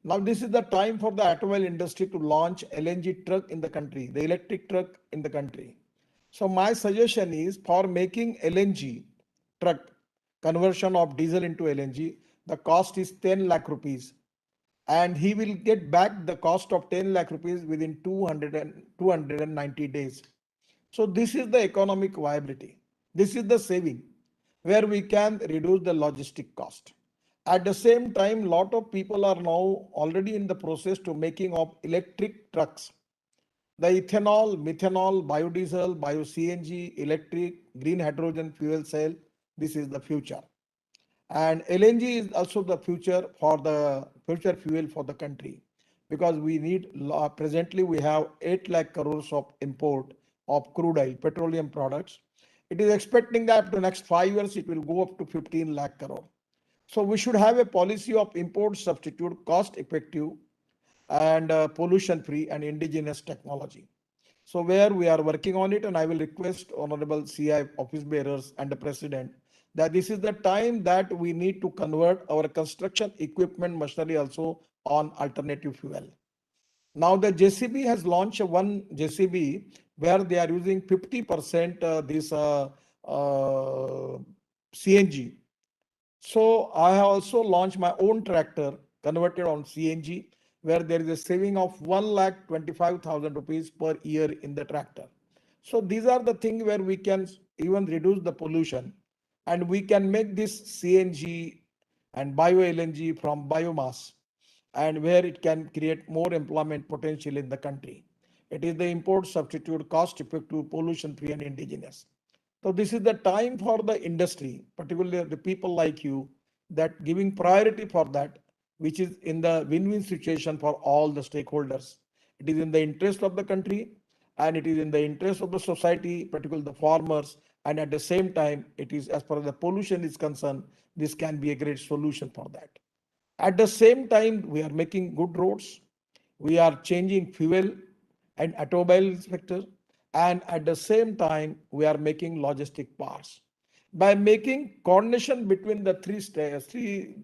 Now this is the time for the automobile industry to launch LNG truck in the country, the electric truck in the country. So my suggestion is, for making LNG truck conversion of diesel into LNG, the cost is 10 lakh rupees. And he will get back the cost of 10 lakh rupees within 290 days. So this is the economic viability. This is the saving where we can reduce the logistic cost. At the same time, lot of people are now already in the process to making of electric trucks. The ethanol, methanol, biodiesel, bio-CNG, electric, green hydrogen fuel cell, this is the future. And LNG is also the future for the future fuel for the country, because we need, presently we have 8 lakh crores of import of crude oil, petroleum products. It is expecting that to next 5 years, it will go up to 15 lakh crore. So we should have a policy of import substitute, cost effective and pollution free and indigenous technology. So where we are working on it, and I will request Honorable CI office bearers and the President that this is the time that we need to convert our construction equipment machinery also on alternative fuel. Now the JCB has launched one JCB where they are using 50% this CNG. So I have also launched my own tractor converted on CNG, where there is a saving of 1,25,000 rupees per year in the tractor. So these are the things where we can even reduce the pollution, and we can make this CNG and bio LNG from biomass, and where it can create more employment potential in the country. It is the import substitute, cost effective, pollution free and indigenous. So this is the time for the industry, particularly the people like you, that giving priority for that, which is in the win-win situation for all the stakeholders. It is in the interest of the country, and it is in the interest of the society, particularly the farmers, and at the same time, it is, as far as the pollution is concerned, this can be a great solution for that. At the same time, we are making good roads, we are changing fuel and automobile sector, and at the same time, we are making logistic parks. By making coordination between the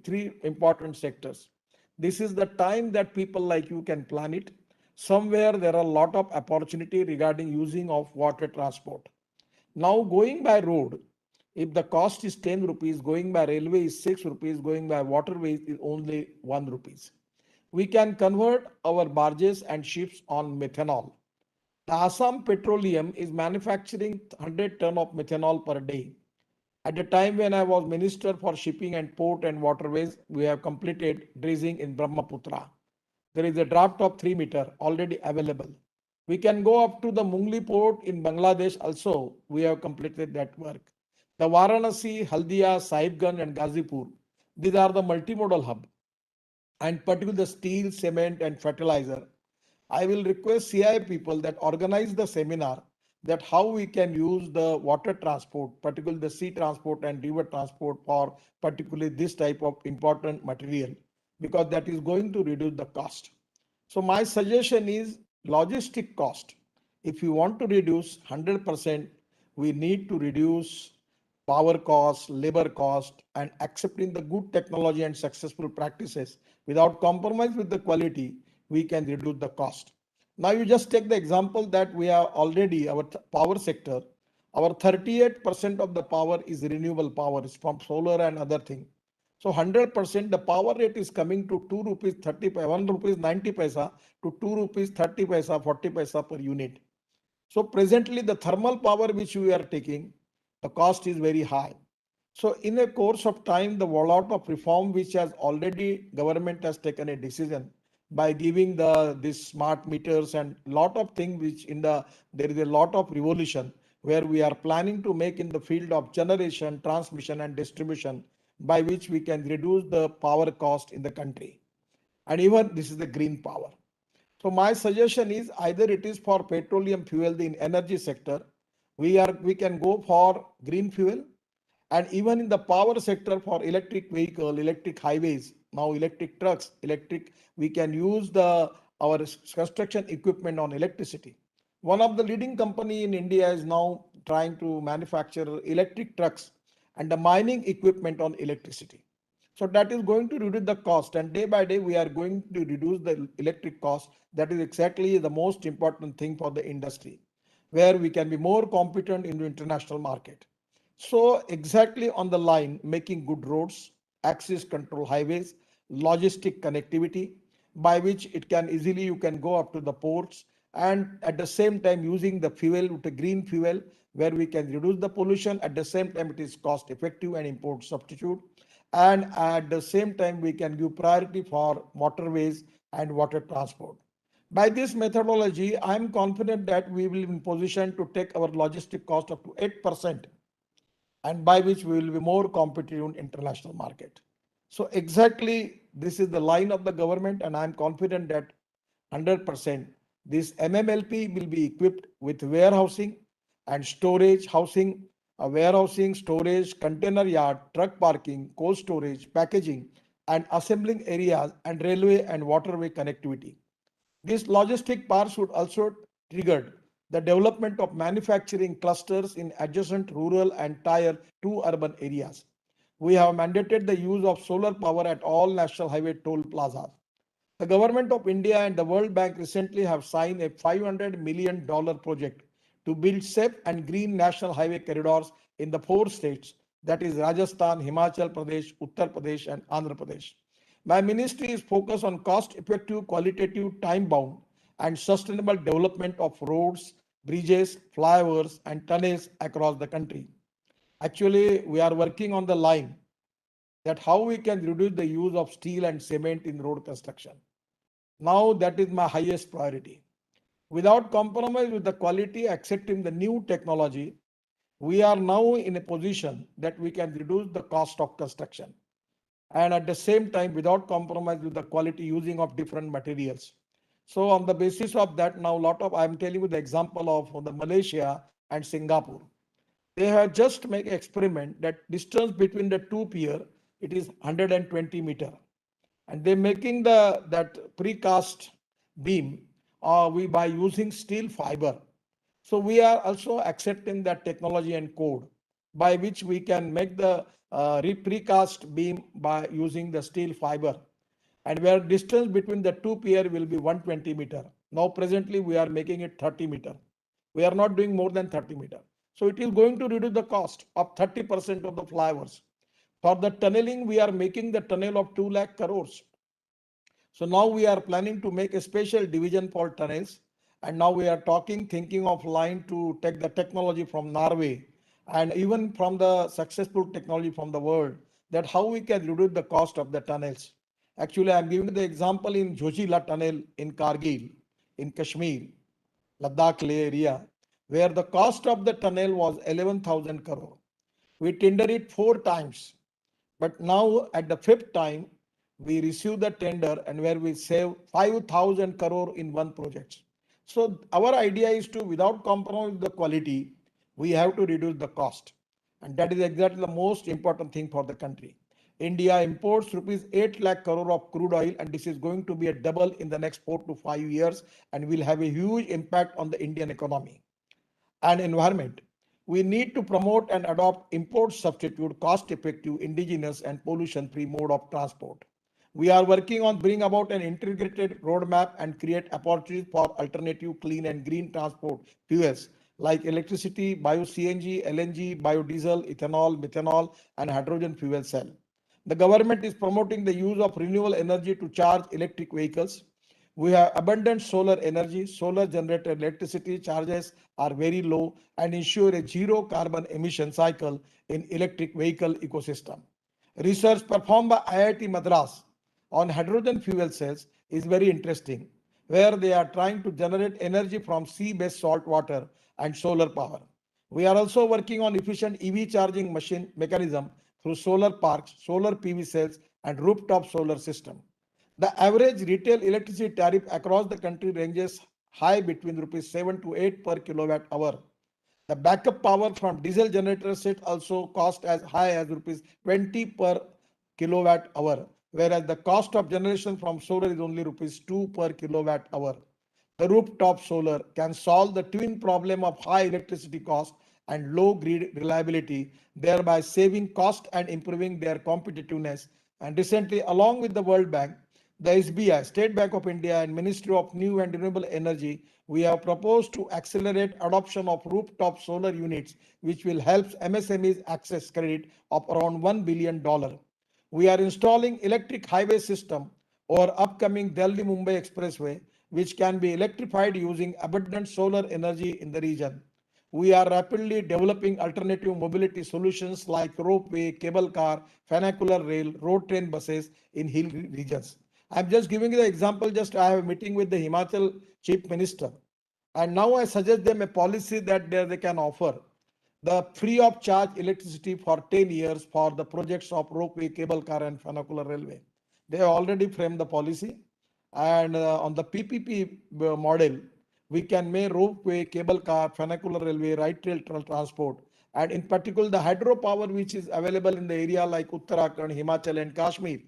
three important sectors, this is the time that people like you can plan it. Somewhere there are a lot of opportunity regarding using of water transport. Now going by road, if the cost is 10 rupees, going by railway is 6 rupees, going by waterways is only 1 rupees. We can convert our barges and ships on methanol. The Assam Petroleum is manufacturing 100 ton of methanol per day. At the time when I was Minister for Shipping and Port and Waterways, we have completed dredging in Brahmaputra. There is a draft of 3 meter already available. We can go up to the Mungli port in Bangladesh also. We have completed that work. The Varanasi, Haldia, Sahibganj and Ghazipur, these are the multimodal hub. And particularly the steel, cement and fertilizer. I will request CI people that organize the seminar that how we can use the water transport, particularly the sea transport and river transport for particularly this type of important material, because that is going to reduce the cost. So my suggestion is logistic cost. If you want to reduce 100%, we need to reduce power cost, labor cost, and accepting the good technology and successful practices without compromise with the quality, we can reduce the cost. Now you just take the example that we are already our power sector, our 38% of the power is renewable power, it's from solar and other thing. So 100% the power rate is coming to 2 rupees 30 paisa, 1 rupees 90 paisa to 2 rupees 30 paisa, 40 paisa per unit. So presently the thermal power which we are taking, the cost is very high. So in a course of time, the rollout of reform which has already government has taken a decision by giving this smart meters and lot of things which there is a lot of revolution where we are planning to make in the field of generation, transmission and distribution, by which we can reduce the power cost in the country. And even this is the green power. So my suggestion is either it is for petroleum fuel in energy sector, we can go for green fuel, and even in the power sector for electric vehicle, electric highways, now electric trucks, we can use our construction equipment on electricity. One of the leading company in India is now trying to manufacture electric trucks and the mining equipment on electricity. So that is going to reduce the cost, and day by day we are going to reduce the electric cost. That is exactly the most important thing for the industry, where we can be more competent in the international market. So exactly on the line, making good roads, access control highways, logistic connectivity, by which it can easily, you can go up to the ports, and at the same time using the fuel with a green fuel, where we can reduce the pollution. At the same time, it is cost effective and import substitute. And at the same time, we can give priority for waterways and water transport. By this methodology, I am confident that we will be in position to take our logistic cost up to 8%, and by which we will be more competitive in international market. So exactly this is the line of the government, and I am confident that 100% this MMLP will be equipped with warehousing and storage housing, warehousing, storage, container yard, truck parking, cold storage, packaging, and assembling areas, and railway and waterway connectivity. This logistic part should also trigger the development of manufacturing clusters in adjacent rural and tier 2 urban areas. We have mandated the use of solar power at all national highway toll plazas. The government of India and the World Bank recently have signed a $500 million project to build safe and green national highway corridors in the 4 states, that is Rajasthan, Himachal Pradesh, Uttar Pradesh and Andhra Pradesh. My ministry is focused on cost-effective, qualitative, time-bound and sustainable development of roads, bridges, flyovers and tunnels across the country. Actually, we are working on the line that how we can reduce the use of steel and cement in road construction. Now that is my highest priority. Without compromise with the quality, accepting the new technology, we are now in a position that we can reduce the cost of construction, and at the same time without compromise with the quality using of different materials. So on the basis of that, now I'm telling you the example of the Malaysia and Singapore. They have just made an experiment that distance between the two pier, it is 120 meter. And they're making that precast beam by using steel fiber. So we are also accepting that technology and code by which we can make the precast beam by using the steel fiber, and where distance between the two pier will be 120 meter. Now presently we are making it 30 meter. We are not doing more than 30 meter. So it is going to reduce the cost of 30% of the flyovers. For the tunneling, we are making the tunnel of 2 lakh crores. So now we are planning to make a special division for tunnels. And now we are thinking of line to take the technology from Norway and even from the successful technology from the world, that how we can reduce the cost of the tunnels. Actually, I'm giving the example in Jojila tunnel in Kargil, in Kashmir, Ladakh area, where the cost of the tunnel was 11,000 crore. We tendered it 4 times, but now at the 5th time, we received the tender and where we save 5,000 crore in one project. So our idea is to, without compromising the quality, we have to reduce the cost. And that is exactly the most important thing for the country. India imports rupees 8 lakh crore of crude oil, and this is going to be a double in the next 4 to 5 years and will have a huge impact on the Indian economy and environment. We need to promote and adopt import substitute, cost effective, indigenous and pollution free mode of transport. We are working on bring about an integrated roadmap and create opportunities for alternative clean and green transport fuels like electricity, bio-CNG, LNG, biodiesel, ethanol, methanol and hydrogen fuel cell. The government is promoting the use of renewable energy to charge electric vehicles. We have abundant solar energy. Solar generated electricity charges are very low and ensure a zero carbon emission cycle in electric vehicle ecosystem. Research performed by IIT Madras on hydrogen fuel cells is very interesting, where they are trying to generate energy from sea-based salt water and solar power. We are also working on efficient EV charging machine mechanism through solar parks, solar PV cells, and rooftop solar system. The average retail electricity tariff across the country ranges high between rupees 7 to 8 per kilowatt hour. The backup power from diesel generator set also cost as high as rupees 20 per kilowatt hour, whereas the cost of generation from solar is only rupees 2 per kilowatt hour. The rooftop solar can solve the twin problem of high electricity cost and low grid reliability, thereby saving cost and improving their competitiveness. And recently, along with the World Bank, the SBI, State Bank of India, and Ministry of New and Renewable Energy, we have proposed to accelerate adoption of rooftop solar units, which will help MSMEs access credit of around $1 billion. We are installing electric highway system over upcoming Delhi-Mumbai Expressway, which can be electrified using abundant solar energy in the region. We are rapidly developing alternative mobility solutions like ropeway, cable car, funicular rail, road train buses in hill regions. I'm just giving you the example. Just I have a meeting with the Himachal Chief Minister, and now I suggest them a policy that they can offer the free of charge electricity for 10 years for the projects of ropeway, cable car, and funicular railway. They have already framed the policy, and on the PPP model, we can make ropeway, cable car, funicular railway, light rail transport, and in particular the hydropower which is available in the area like Uttarakhand, Himachal, and Kashmir,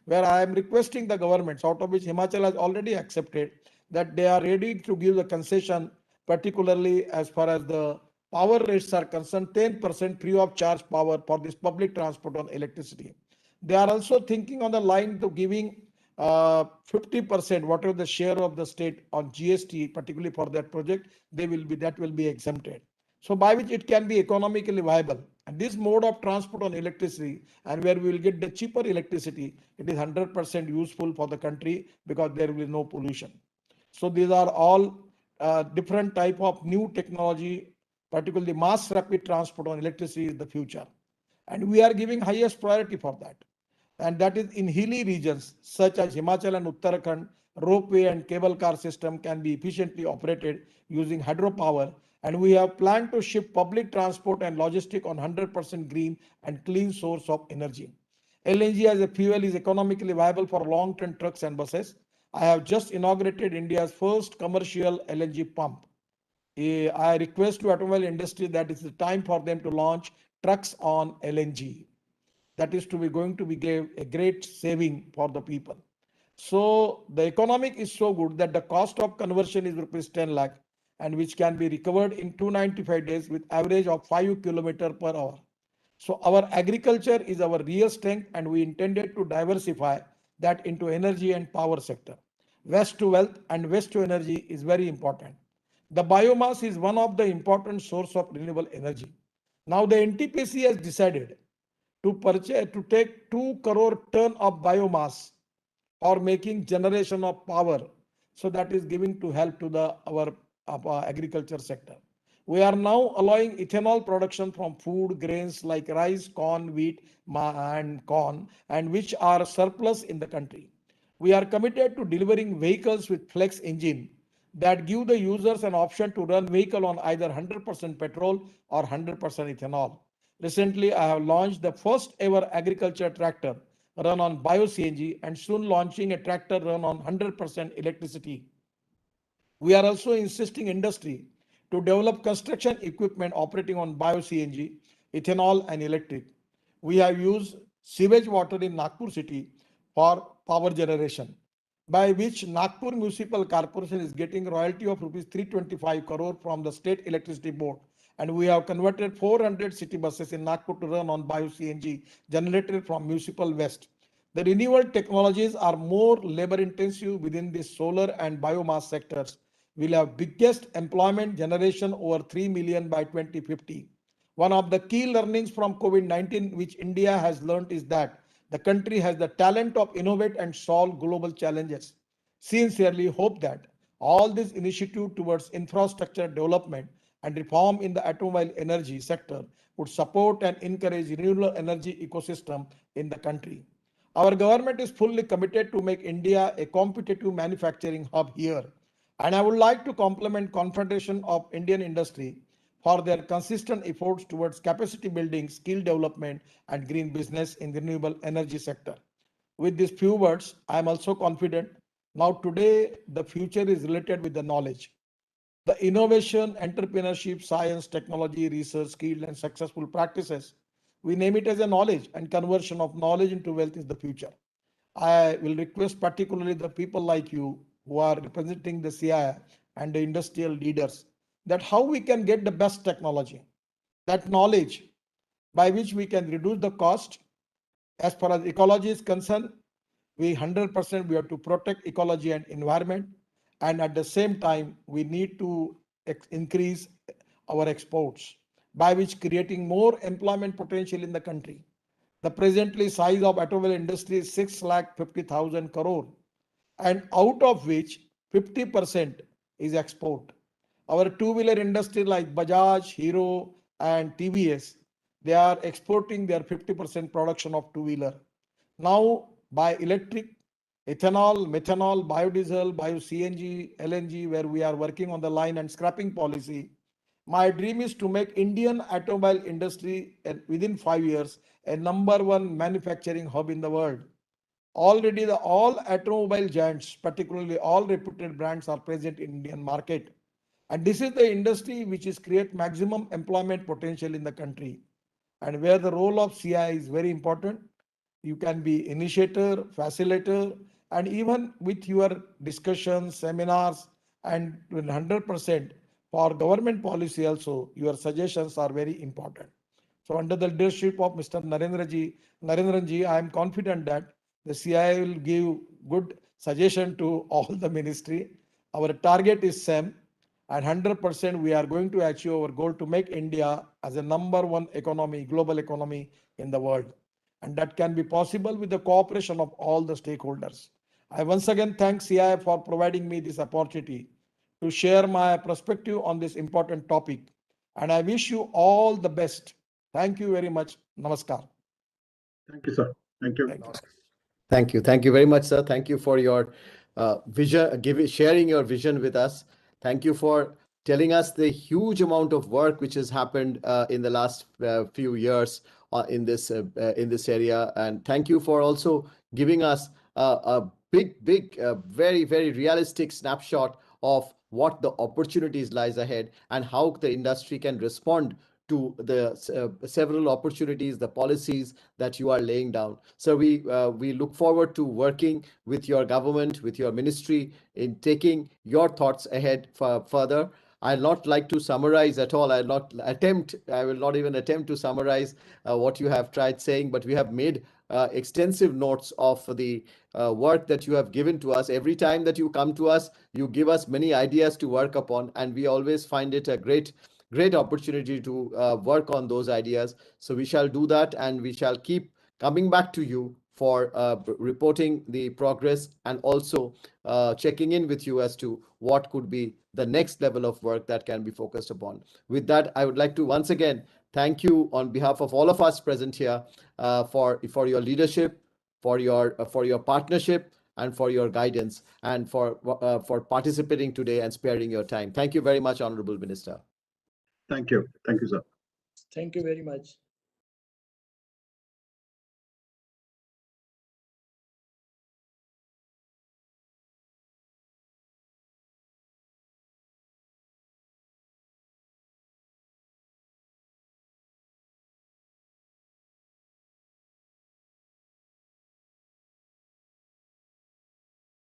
where I am requesting the governments, out of which Himachal has already accepted, that they are ready to give the concession, particularly as far as the power rates are concerned, 10% free of charge power for this public transport on electricity. They are also thinking on the line to giving 50%, whatever the share of the state on GST, particularly for that project, that will be exempted. So by which it can be economically viable. And this mode of transport on electricity, and where we will get the cheaper electricity, it is 100% useful for the country because there will be no pollution. So these are all different type of new technology, particularly mass rapid transport on electricity is the future. And we are giving highest priority for that. And that is in hilly regions such as Himachal and Uttarakhand, ropeway and cable car system can be efficiently operated using hydropower, and we have planned to shift public transport and logistic on 100% green and clean source of energy. LNG as a fuel is economically viable for long-term trucks and buses. I have just inaugurated India's first commercial LNG pump. I request to automobile industry that it's the time for them to launch trucks on LNG. That is to be going to be give a great saving for the people. So the economic is so good that the cost of conversion is rupees 10 lakh, and which can be recovered in 295 days with average of 5 kilometers per hour. So our agriculture is our real strength, and we intended to diversify that into energy and power sector. Waste to wealth and waste to energy is very important. The biomass is one of the important source of renewable energy. Now the NTPC has decided to take 2 crore ton of biomass or making generation of power. So that is giving to help to our agriculture sector. We are now allowing ethanol production from food grains like rice, corn, wheat, and corn, and which are surplus in the country. We are committed to delivering vehicles with flex engine that give the users an option to run vehicle on either 100% petrol or 100% ethanol. Recently, I have launched the first ever agriculture tractor run on bio-CNG and soon launching a tractor run on 100% electricity. We are also insisting industry to develop construction equipment operating on bio-CNG, ethanol and electric. We have used sewage water in Nagpur city for power generation, by which Nagpur Municipal Corporation is getting royalty of rupees 325 crore from the State Electricity Board. And we have converted 400 city buses in Nagpur to run on bio-CNG generated from municipal waste. The renewable technologies are more labor intensive within the solar and biomass sectors. We'll have biggest employment generation over 3 million by 2050. One of the key learnings from COVID-19 which India has learned is that the country has the talent of innovate and solve global challenges. Sincerely hope that all this initiative towards infrastructure development and reform in the automobile energy sector would support and encourage renewable energy ecosystem in the country. Our government is fully committed to make India a competitive manufacturing hub here. And I would like to compliment Confederation of Indian Industry for their consistent efforts towards capacity building, skill development, and green business in the renewable energy sector. With these few words, I am also confident. Now today, the future is related with the knowledge. The innovation, entrepreneurship, science, technology, research, skill, and successful practices. We name it as a knowledge, and conversion of knowledge into wealth is the future. I will request particularly the people like you who are representing the CII and the industrial leaders that how we can get the best technology, that knowledge by which we can reduce the cost. As far as ecology is concerned, we 100% we have to protect ecology and environment, and at the same time we need to increase our exports, by which creating more employment potential in the country. The presently size of automobile industry is 6,50,000 crore, and out of which 50% is export. Our two-wheeler industry like Bajaj, Hero, and TVS, they are exporting their 50% production of two-wheeler. Now, by electric, ethanol, methanol, biodiesel, bio-CNG, LNG, where we are working on the line and scrapping policy, my dream is to make Indian automobile industry within 5 years a #1 manufacturing hub in the world. Already all automobile giants, particularly all reputed brands, are present in Indian market. And this is the industry which is create maximum employment potential in the country, and where the role of CI is very important. You can be initiator, facilitator, and even with your discussions, seminars, and 100% for government policy also, your suggestions are very important. So under the leadership of Mr. Narendran ji, I am confident that the CI will give good suggestion to all the ministry. Our target is same, and 100% we are going to achieve our goal to make India as a #1 economy, global economy in the world. And that can be possible with the cooperation of all the stakeholders. I once again thank CI for providing me this opportunity to share my perspective on this important topic. And I wish you all the best. Thank you very much. Namaskar. Thank you, sir. Thank you. Thank you. Thank you very much, sir. Thank you for your vision, sharing your vision with us. Thank you for telling us the huge amount of work which has happened in the last few years in this area. And thank you for also giving us a big, very, very realistic snapshot of what the opportunities lies ahead and how the industry can respond to the several opportunities, the policies that you are laying down. So we look forward to working with your government, with your ministry in taking your thoughts ahead further. I'll not like to summarize at all. I will not even attempt to summarize what you have tried saying, but we have made extensive notes of the work that you have given to us. Every time that you come to us, you give us many ideas to work upon, and we always find it a great opportunity to work on those ideas. So we shall do that, and we shall keep coming back to you for reporting the progress and also checking in with you as to what could be the next level of work that can be focused upon. With that, I would like to once again thank you on behalf of all of us present here for your leadership, for your partnership, and for your guidance, and for participating today and sparing your time. Thank you very much, Honorable Minister. Thank you. Thank you, sir. Thank you very much.